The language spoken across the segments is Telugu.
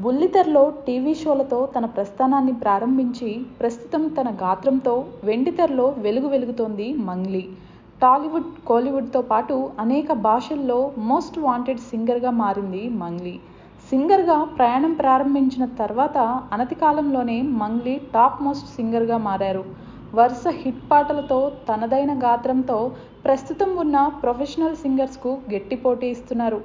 బుల్లితెరలో టీవీ షోలతో తన ప్రస్థానాన్ని ప్రారంభించి ప్రస్తుతం తన గాత్రంతో వెండితెరలో వెలుగుతోంది మంగ్లీ. టాలీవుడ్, కోలీవుడ్తో పాటు అనేక భాషల్లో మోస్ట్ వాంటెడ్ సింగర్గా మారింది మంగ్లీ. సింగర్గా ప్రయాణం ప్రారంభించిన తర్వాత అనతి కాలంలోనే మంగ్లీ టాప్ మోస్ట్ సింగర్గా మారారు. వరుస హిట్ పాటలతో తనదైన గాత్రంతో ప్రస్తుతం ఉన్న ప్రొఫెషనల్ సింగర్స్కు గట్టి పోటీ ఇస్తున్నారు.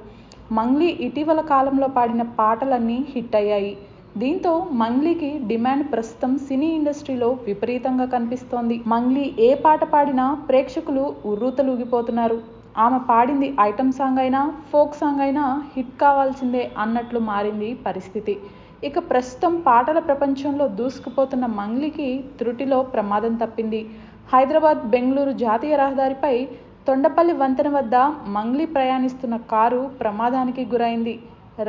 మంగ్లీ ఇటీవల కాలంలో పాడిన పాటలన్నీ హిట్ అయ్యాయి. దీంతో మంగ్లీకి డిమాండ్ ప్రస్తుతం సినీ ఇండస్ట్రీలో విపరీతంగా కనిపిస్తోంది. మంగ్లీ ఏ పాట పాడినా ప్రేక్షకులు ఉర్రూతలూగిపోతున్నారు. ఆమె పాడింది ఐటమ్ సాంగ్ అయినా, ఫోక్ సాంగ్ అయినా హిట్ కావాల్సిందే అన్నట్లు మారింది పరిస్థితి. ఇక ప్రస్తుతం పాటల ప్రపంచంలో దూసుకుపోతున్న మంగ్లీకి త్రుటిలో ప్రమాదం తప్పింది. హైదరాబాద్, బెంగళూరు జాతీయ రహదారిపై తొండపల్లి వంతెన వద్ద మంగ్లీ ప్రయాణిస్తున్న కారు ప్రమాదానికి గురైంది.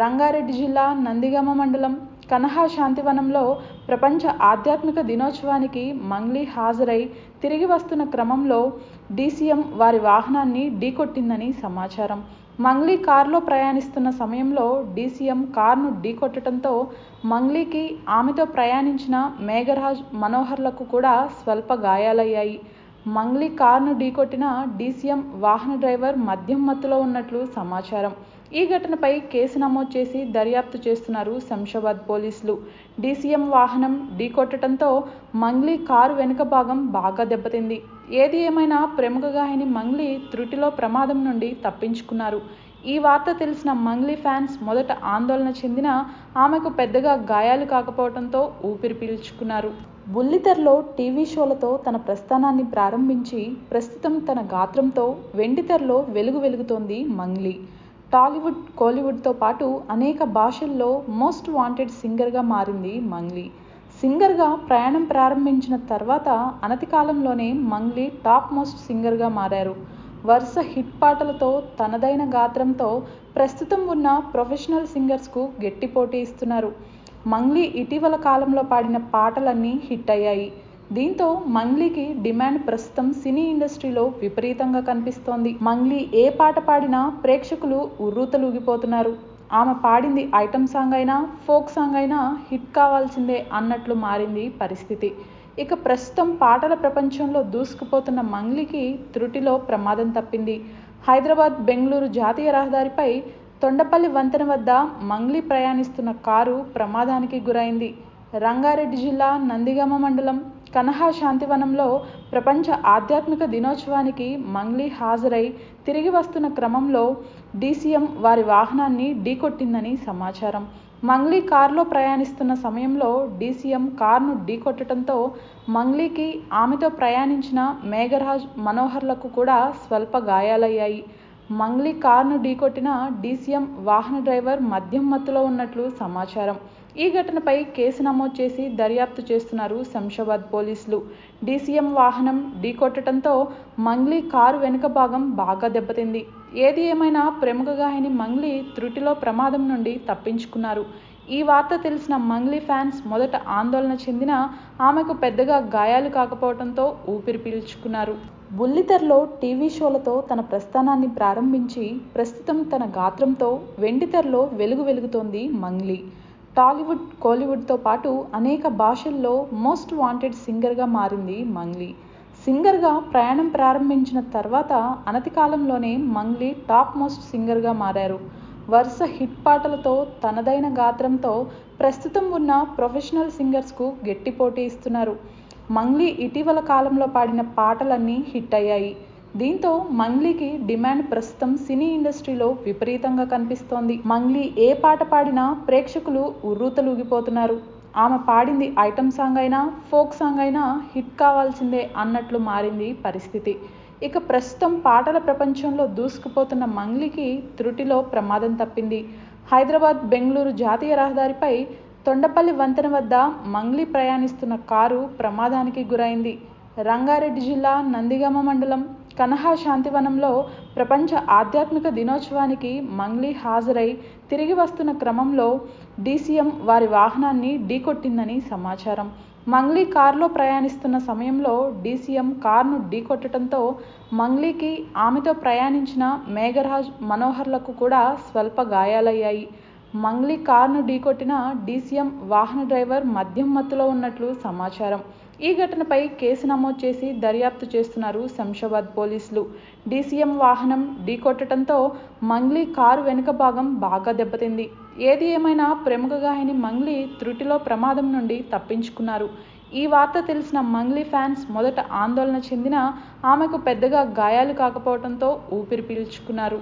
రంగారెడ్డి జిల్లా నందిగామ మండలం కనహా శాంతివనంలో ప్రపంచ ఆధ్యాత్మిక దినోత్సవానికి మంగ్లీ హాజరై తిరిగి వస్తున్న క్రమంలో డీసీఎం వారి వాహనాన్ని ఢీకొట్టిందని సమాచారం. మంగ్లీ కారులో ప్రయాణిస్తున్న సమయంలో డీసీఎం కారును ఢీకొట్టడంతో మంగ్లీకి, ఆమెతో ప్రయాణించిన మేఘరాజ్, మనోహర్లకు కూడా స్వల్ప గాయాలయ్యాయి. మంగ్లీ కారును ఢీకొట్టిన డీసీఎం వాహన డ్రైవర్ మద్యం మత్తులో ఉన్నట్లు సమాచారం. ఈ ఘటనపై కేసు నమోదు చేసి దర్యాప్తు చేస్తున్నారు శంషాబాద్ పోలీసులు. డీసీఎం వాహనం ఢీకొట్టడంతో మంగ్లీ కారు వెనుక భాగం బాగా దెబ్బతింది. ఏది ఏమైనా ప్రముఖ గాయని మంగ్లీ త్రుటిలో ప్రమాదం నుండి తప్పించుకున్నారు. ఈ వార్త తెలిసిన మంగ్లీ ఫ్యాన్స్ మొదట ఆందోళన చెందినా ఆమెకు పెద్దగా గాయాలు కాకపోవడంతో ఊపిరి పీల్చుకున్నారు. బుల్లితెరలో టీవీ షోలతో తన ప్రస్థానాన్ని ప్రారంభించి ప్రస్తుతం తన గాత్రంతో వెండితెరలో వెలుగుతోంది మంగ్లీ. టాలీవుడ్, కోలీవుడ్తో పాటు అనేక భాషల్లో మోస్ట్ వాంటెడ్ సింగర్గా మారింది మంగ్లీ. సింగర్గా ప్రయాణం ప్రారంభించిన తర్వాత అనతి కాలంలోనే మంగ్లీ టాప్ మోస్ట్ సింగర్గా మారారు. వరుస హిట్ పాటలతో తనదైన గాత్రంతో ప్రస్తుతం ఉన్న ప్రొఫెషనల్ సింగర్స్కు గట్టి పోటీ ఇస్తున్నారు. మంగ్లీ ఇటీవల కాలంలో పాడిన పాటలన్నీ హిట్ అయ్యాయి. దీంతో మంగ్లీకి డిమాండ్ ప్రస్తుతం సినీ ఇండస్ట్రీలో విపరీతంగా కనిపిస్తోంది. మంగ్లీ ఏ పాట పాడినా ప్రేక్షకులు ఉర్రూతలూగిపోతున్నారు. ఆమె పాడింది ఐటమ్ సాంగ్ అయినా, ఫోక్ సాంగ్ అయినా హిట్ కావాల్సిందే అన్నట్లు మారింది పరిస్థితి. ఇక ప్రస్తుతం పాటల ప్రపంచంలో దూసుకుపోతున్న మంగ్లీకి త్రుటిలో ప్రమాదం తప్పింది. హైదరాబాద్, బెంగళూరు జాతీయ రహదారిపై తొండపల్లి వంతెన వద్ద మంగ్లీ ప్రయాణిస్తున్న కారు ప్రమాదానికి గురైంది. రంగారెడ్డి జిల్లా నందిగామ మండలం కనహా శాంతివనంలో ప్రపంచ ఆధ్యాత్మిక దినోత్సవానికి మంగ్లీ హాజరై తిరిగి వస్తున్న క్రమంలో డీసీఎం వారి వాహనాన్ని ఢీకొట్టిందని సమాచారం. మంగ్లీ కారులో ప్రయాణిస్తున్న సమయంలో డీసీఎం కారును ఢీకొట్టడంతో మంగ్లీకి, ఆమెతో ప్రయాణించిన మేఘరాజ్, మనోహర్లకు కూడా స్వల్ప గాయాలయ్యాయి. మంగ్లీ కారును ఢీకొట్టిన డీసీఎం వాహన డ్రైవర్ మద్యం మత్తులో ఉన్నట్లు సమాచారం. ఈ ఘటనపై కేసు నమోదు చేసి దర్యాప్తు చేస్తున్నారు శంషాబాద్ పోలీసులు. డీసీఎం వాహనం ఢీకొట్టడంతో మంగ్లీ కారు వెనుక భాగం బాగా దెబ్బతింది. ఏది ఏమైనా ప్రముఖ గాయని మంగ్లీ త్రుటిలో ప్రమాదం నుండి తప్పించుకున్నారు. ఈ వార్త తెలిసిన మంగ్లీ ఫ్యాన్స్ మొదట ఆందోళన చెందినా ఆమెకు పెద్దగా గాయాలు కాకపోవడంతో ఊపిరి పీల్చుకున్నారు. బుల్లితెరలో టీవీ షోలతో తన ప్రస్థానాన్ని ప్రారంభించి ప్రస్తుతం తన గాత్రంతో వెండితెరలో వెలుగుతోంది మంగ్లీ. టాలీవుడ్, కోలీవుడ్తో పాటు అనేక భాషల్లో మోస్ట్ వాంటెడ్ సింగర్గా మారింది మంగ్లీ. సింగర్గా ప్రయాణం ప్రారంభించిన తర్వాత అనతి కాలంలోనే మంగ్లీ టాప్ మోస్ట్ సింగర్గా మారారు. వరుస హిట్ పాటలతో తనదైన గాత్రంతో ప్రస్తుతం ఉన్న ప్రొఫెషనల్ సింగర్స్కు గట్టి పోటీ ఇస్తున్నారు. మంగ్లీ ఇటీవల కాలంలో పాడిన పాటలన్నీ హిట్ అయ్యాయి. దీంతో మంగ్లీకి డిమాండ్ ప్రస్తుతం సినీ ఇండస్ట్రీలో విపరీతంగా కనిపిస్తోంది. మంగ్లీ ఏ పాట పాడినా ప్రేక్షకులు ఉర్రూతలూగిపోతున్నారు. ఆమె పాడింది ఐటమ్ సాంగ్ అయినా, ఫోక్ సాంగ్ అయినా హిట్ కావాల్సిందే అన్నట్లు మారింది పరిస్థితి. ఇక ప్రస్తుతం పాటల ప్రపంచంలో దూసుకుపోతున్న మంగ్లీకి త్రుటిలో ప్రమాదం తప్పింది. హైదరాబాద్, బెంగళూరు జాతీయ రహదారిపై తొండపల్లి వంతెన వద్ద మంగ్లీ ప్రయాణిస్తున్న కారు ప్రమాదానికి గురైంది. రంగారెడ్డి జిల్లా నందిగామ మండలం కనహా శాంతివనంలో ప్రపంచ ఆధ్యాత్మిక దినోత్సవానికి మంగ్లీ హాజరై తిరిగి వస్తున్న క్రమంలో డీసీఎం వారి వాహనాన్ని ఢీకొట్టిందని సమాచారం. మంగ్లీ కారులో ప్రయాణిస్తున్న సమయంలో డీసీఎం కారును ఢీకొట్టడంతో మంగ్లీకి, ఆమెతో ప్రయాణించిన మేఘరాజ్, మనోహర్లకు కూడా స్వల్ప గాయాలయ్యాయి. మంగ్లీ కారును ఢీకొట్టిన డీసీఎం వాహన డ్రైవర్ మద్యం మత్తులో ఉన్నట్లు సమాచారం. ఈ ఘటనపై కేసు నమోదు చేసి దర్యాప్తు చేస్తున్నారు శంషాబాద్ పోలీసులు. డీసీఎం వాహనం ఢీకొట్టడంతో మంగ్లీ కారు వెనుక భాగం బాగా దెబ్బతింది. ఏది ఏమైనా ప్రముఖ గాయని మంగ్లీ త్రుటిలో ప్రమాదం నుండి తప్పించుకున్నారు. ఈ వార్త తెలిసిన మంగ్లీ ఫ్యాన్స్ మొదట ఆందోళన చెందినా ఆమెకు పెద్దగా గాయాలు కాకపోవడంతో ఊపిరి పీల్చుకున్నారు.